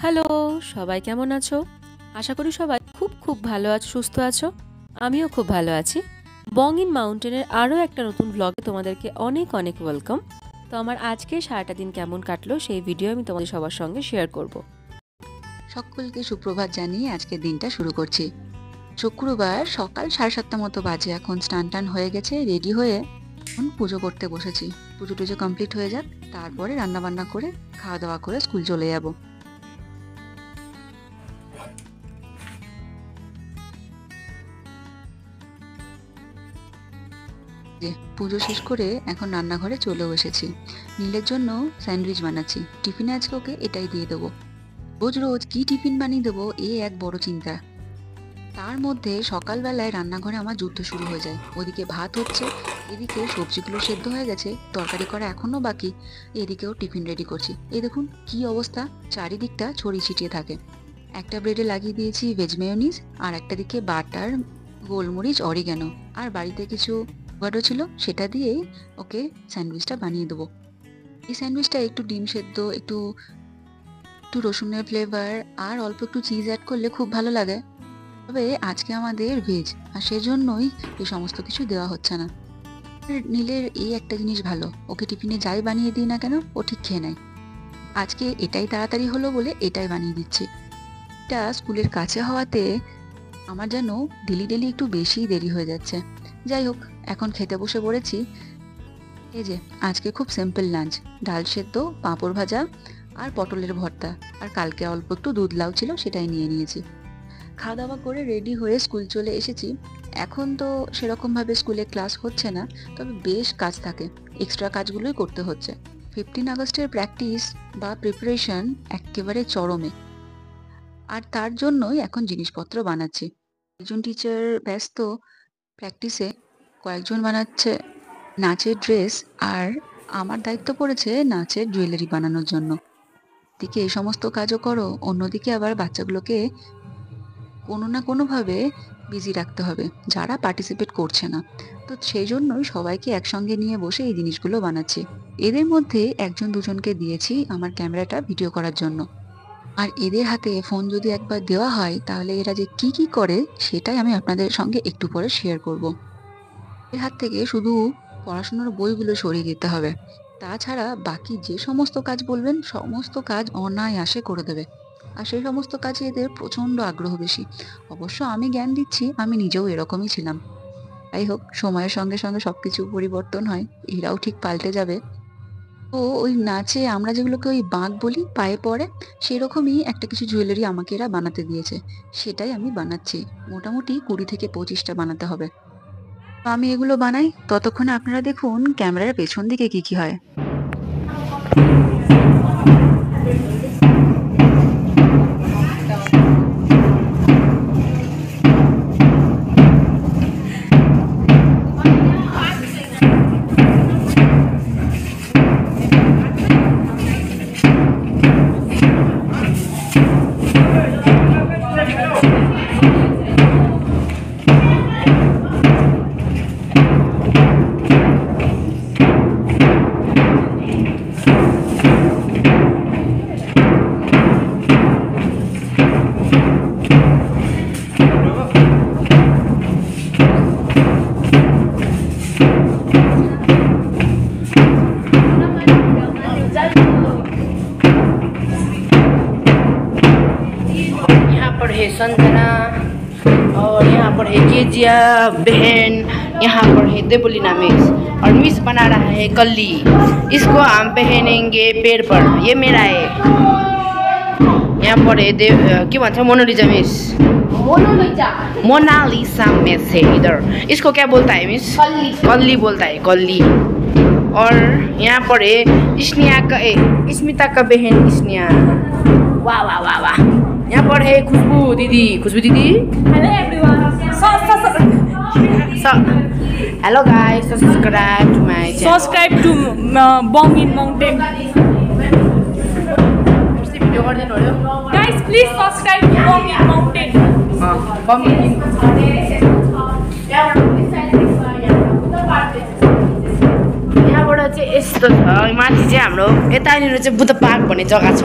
Hello, সবাই কেমন আছো? আশা করি সবাই খুব খুব ভালো আছো, সুস্থ আছো। আমিও খুব ভালো আছি। বং ইন মাউন্টেনের আরও একটা নতুন ব্লগে তোমাদেরকে অনেক অনেক ওয়েলকাম। তো আমার আজকে সারাটা দিন কেমন কাটলো সেই ভিডিও আমি তোমাদের সবার সঙ্গে শেয়ার করব। সকলকে সুপ্রভাত জানিয়ে আজকের দিনটা শুরু করছি। শুক্রবার সকাল 7:30 মতো বাজে। এখন স্নান টান হয়ে গেছে, রেডি হয়ে এখন পুজো করতে বসেছি। পুজো টুজো কমপ্লিট হয়ে যাক, তারপরে রান্না বান্না করে খাওয়া দাওয়া করে স্কুল চলে যাব। পুজো শেষ করে এখন রান্নাঘরে চলেও এসেছি। নীলের জন্য স্যান্ডউইচ বানাচ্ছি। টিফিনে আজকে ওকে এটাই দিয়ে দেবো। রোজ রোজ কি টিফিন বানিয়ে দেবো এক বড় চিন্তা। তার মধ্যে সকালবেলায় রান্নাঘরে আমার যুদ্ধ শুরু হয়ে যায়। ওদিকে ভাত হচ্ছে, এদিকে সবজিগুলো সেদ্ধ হয়ে গেছে, তরকারি করা এখনো বাকি, এদিকেও টিফিন রেডি করছি। এই দেখুন কি অবস্থা, চারিদিকটা ছড়িয়ে ছিটিয়ে থাকে। একটা ব্রেডে লাগিয়ে দিয়েছি ভেজ মেয়োনিজ, আর একটা দিকে বাটার, গোলমরিচ, অরিগ্যানো, আর বাড়িতে কিছু অ্যাভোকাডো ছিল, সেটা দিয়েই ওকে স্যান্ডউইচটা বানিয়ে দেবো। এই স্যান্ডউইচটা একটু ডিম সেদ্ধ, একটু একটু রসুনের ফ্লেভার আর অল্প একটু চিজ অ্যাড করলে খুব ভালো লাগে। তবে আজকে আমাদের ভেজ, আর সেজন্যই এই সমস্ত কিছু দেওয়া হচ্ছে না। নীলের এই একটা জিনিস ভালো, ওকে টিফিনে যাই বানিয়ে দিই না কেন ও ঠিক খেয়ে নেয়। আজকে এটাই তাড়াতাড়ি হলো বলে এটাই বানিয়ে দিচ্ছি। এটা স্কুলের কাছে হওয়াতে আমার যেন ডেলি ডেলি একটু বেশি দেরি হয়ে যাচ্ছে। যাই হোক, এখন খেতে বসে পড়েছি। এই যে আজকে খুব সিম্পল লাঞ্চ, ডাল সেদ্ধ, পাঁপড় ভাজা আর পটলের ভর্তা, আর কালকে অল্প একটু দুধ লাউ ছিল সেটাই নিয়ে নিয়েছি। খাওয়া দাওয়া করে রেডি হয়ে স্কুল চলে এসেছি। এখন তো সেরকমভাবে স্কুলে ক্লাস হচ্ছে না, তবে বেশ কাজ থাকে, এক্সট্রা কাজগুলোই করতে হচ্ছে। 15 আগস্টের প্র্যাকটিস বা প্রিপারেশন একেবারে চরমে, আর তার জন্যই এখন জিনিসপত্র বানাচ্ছি। একজন টিচার ব্যস্ত প্র্যাকটিসে, কয়েকজন বানাচ্ছে নাচের ড্রেস, আর আমার দায়িত্ব পড়েছে নাচের জুয়েলারি বানানোর জন্য। দিকে এই সমস্ত কাজও করো, অন্যদিকে আবার বাচ্চাগুলোকে কোনো না কোনোভাবে বিজি রাখতে হবে যারা পার্টিসিপেট করছে না। তো সেই জন্যই সবাইকে একসঙ্গে নিয়ে বসে এই জিনিসগুলো বানাচ্ছি। এদের মধ্যে একজন দুজনকে দিয়েছি আমার ক্যামেরাটা ভিডিও করার জন্য, আর এদের হাতে ফোন যদি একবার দেওয়া হয় তাহলে এরা যে কি কি করে সেটাই আমি আপনাদের সঙ্গে একটু পরে শেয়ার করব। এর হাত থেকে শুধু পড়াশোনার বইগুলো সরিয়ে দিতে হবে, তাছাড়া বাকি যে সমস্ত কাজ বলবেন সমস্ত কাজ অনায়াসে করে দেবে। আর সেই সমস্ত কাজে এদের প্রচণ্ড আগ্রহ বেশি। অবশ্য আমি জ্ঞান দিচ্ছি, আমি নিজেও এরকমই ছিলাম। যাই হোক, সময়ের সঙ্গে সঙ্গে সবকিছু পরিবর্তন হয়, এরাও ঠিক পাল্টে যাবে। তো ওই নাচে আমরা যেগুলোকে ওই বাঁক বলি, পায়ে পড়ে, সেরকমই একটা কিছু জুয়েলারি আমাকে এরা বানাতে দিয়েছে, সেটাই আমি বানাচ্ছি। মোটামুটি 20 থেকে 25টা বানাতে হবে। তো আমি এগুলো বানাই, ততক্ষণে আপনারা দেখুন ক্যামেরার পেছন দিকে কি কি হয়। है संजना, और यहाँ पर है केजिया बहन, यहाँ पर है देवलीना मिस, और मिस बना रहा है कल्ली। इसको हम पहनेंगे पैर पर, ये मेरा है। यहाँ पर है क्या भन्छ मोनालिसा मिस, मोनालिसा मिस है इधर। इसको क्या बोलता है मिस? कल्ली, कल्ली बोलता है, कल्ली। और यहाँ पर है स्नेहा का, स्मिता का बहन स्नेहा। वाह वाह वाह वाह। यहाँ पर है खुशबू दीदी, खुशबू दीदी। Hello everyone, hello guys, subscribe to my channel, subscribe to बङ इन माउन्टेन। भिडियो गर्दैन हो गाइस प्लिज सब्सक्राइब टू बङ इन माउन्टेन। यहाँबाट चाहिँ यस्तो छ माथि चाहिँ हाम्रो यतानिर चाहिँ बुद्ध पार्क भन्ने जग्गा छ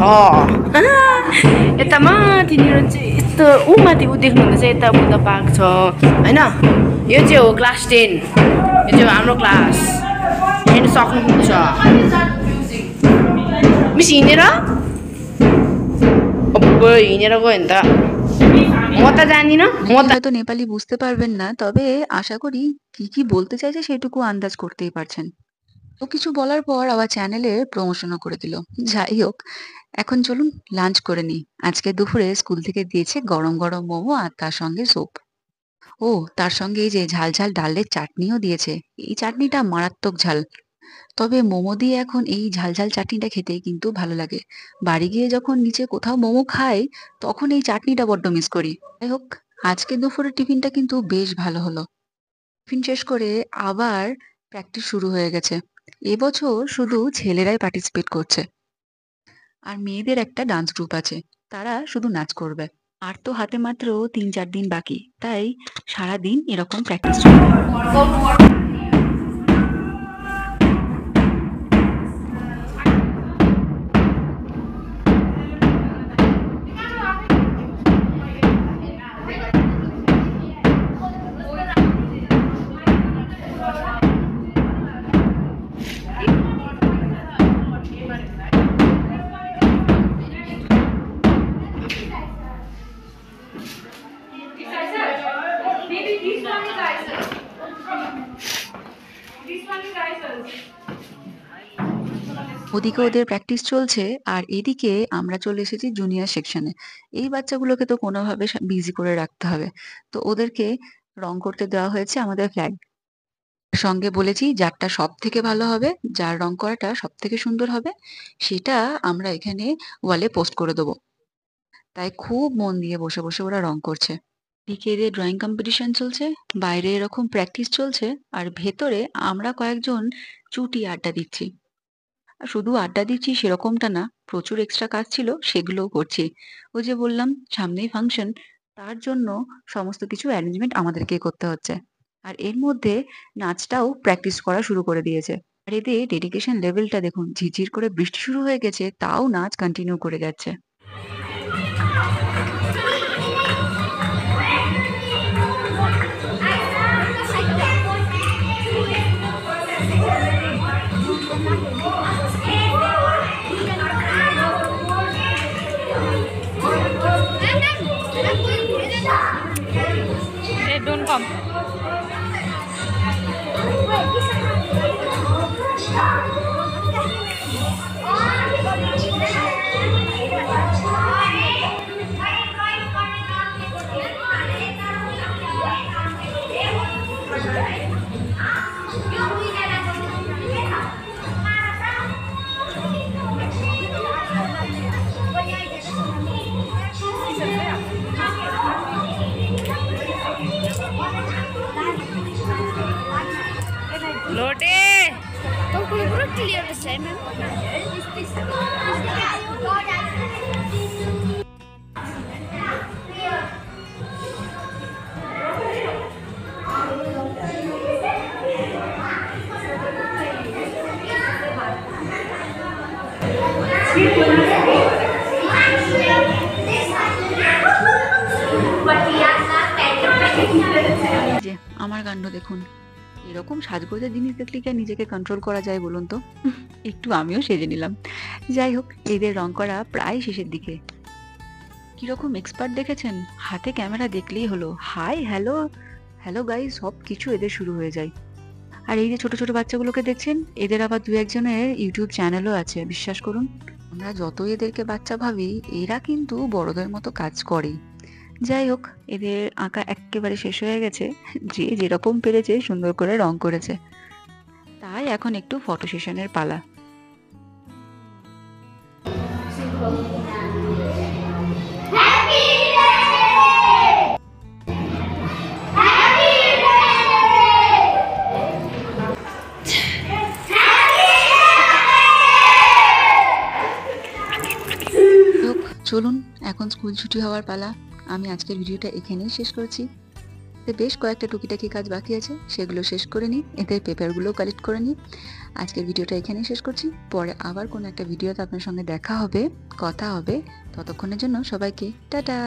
यता माथिनिर चाहिँ यस्तो माथि देख्नुहुँदैछ यता बुद्ध पार्क छ होइन यो चाहिँ हो क्लास 10 यो चाहिँ हाम्रो क्लास हेर्नु सक्नुहुन्छ मिस हिँडेर हिँडेर गयो नि त म त जान्दिनँ म त হয়তো নেপালি বুঝতে পারবেন না, তবে আশা করি কি কি বলতে চাইছে সেটুকু আন্দাজ করতেই পারছেন। ও কিছু বলার পর আবার চ্যানেলের প্রমোশনও করে দিল। যাই হোক, এখন চলুন লাঞ্চ করে নিই। আজকে দুপুরে স্কুল থেকে দিয়েছে গরম গরম মোমো আর তার সঙ্গে স্যুপ। ও তার সঙ্গে এই যে ঝাল ঝাল ডালের চাটনিও দিয়েছে। এই চাটনিটা মারাত্মক ঝাল। তবে মোমো দিয়ে এখন এই ঝাল ঝাল চাটনিটা খেতে কিন্তু ভালো লাগে। বাড়ি গিয়ে যখন নিচে কোথাও মোমো খাই তখন এই চাটনিটা বড্ড মিস করি। যাই হোক, আজকে দুপুরের টিফিনটা কিন্তু বেশ ভালো হলো। টিফিন শেষ করে আবার প্র্যাকটিস শুরু হয়ে গেছে। এবছর শুধু ছেলেরাই পার্টিসিপেট করছে, আর মেয়েদের একটা ডান্স গ্রুপ আছে, তারা শুধু নাচ করবে। আর তো হাতে মাত্র 3-4 দিন বাকি, তাই সারাদিন এরকম প্র্যাকটিস চলবে। ওদিকে ওদের প্র্যাকটিস চলছে আর এদিকে আমরা চলে এসেছি জুনিয়র সেকশনে। এই বাচ্চাগুলোকে তো কোনোভাবে বিজি করে রাখতে হবে, তো ওদেরকে রং করতে দেওয়া হয়েছে আমাদের ফ্ল্যাগ। সঙ্গে বলেছি যারটা সব থেকে ভালো হবে, যার রং করাটা সব থেকে সুন্দর হবে, সেটা আমরা এখানে ওয়ালে পোস্ট করে দেবো। তাই খুব মন দিয়ে বসে বসে ওরা রং করছে। দিকে এদের ড্রয়িং কম্পিটিশন চলছে, বাইরে এরকম প্র্যাকটিস চলছে, আর ভেতরে আমরা কয়েকজন চুটি আড্ডা দিচ্ছি। আর শুধু আড্ডা দিচ্ছি সেরকমটা না, প্রচুর এক্সট্রা কাজ ছিল, সেগুলোও করছি। ওই যে বললাম সামনেই ফাংশন, তার জন্য সমস্ত কিছু অ্যারেঞ্জমেন্ট আমাদেরকেই করতে হচ্ছে। আর এর মধ্যে নাচটাও প্র্যাকটিস করা শুরু করে দিয়েছে। আর এদের ডেডিকেশন লেভেলটা দেখুন, ঝিরঝির করে বৃষ্টি শুরু হয়ে গেছে, তাও নাচ কন্টিনিউ করে যাচ্ছে। They don't come. लोटे तो पूरा क्लियर है मैम। যে আমার কাণ্ড দেখুন, এরকম সাজগোজের জিনিস দেখলে কি আর নিজেকে কন্ট্রোল করা যায় বলুন তো? একটু আমিও সেজে নিলাম। যাই হোক, এদের রং করা প্রায় শেষের দিকে। কিরকম এক্সপার্ট দেখেছেন, হাতে ক্যামেরা দেখলেই হলো হাই হ্যালো হ্যালো গাইস সব কিছু এদের শুরু হয়ে যায়। আর এই যে ছোট ছোট বাচ্চাগুলোকে দেখছেন, এদের আবার 2-1 জনের ইউটিউব চ্যানেলও আছে। বিশ্বাস করুন, আমরা যতই এদেরকে বাচ্চা ভাবি, এরা কিন্তু বড়দের মতো কাজ করে। যাই হোক, এদের আঁকা একেবারে শেষ হয়ে গেছে। যে যেরকম পেরেছে সুন্দর করে রং করেছে। তাই এখন একটু ফটো সেশনের পালা। চলুন, এখন স্কুল ছুটি হওয়ার পালা। আমি আজকের ভিডিওটা এখানেই শেষ করছি। তো বেশ কয়েকটা টুকিটাকি কাজ বাকি আছে, সেগুলো শেষ করে নিই, এদের পেপারগুলো কালেক্ট করে নিই। আজকের ভিডিওটা এখানেই শেষ করছি। পরে আবার কোনো একটা ভিডিওতে আপনার সঙ্গে দেখা হবে, কথা হবে। ততক্ষণের জন্য সবাইকে টাটা।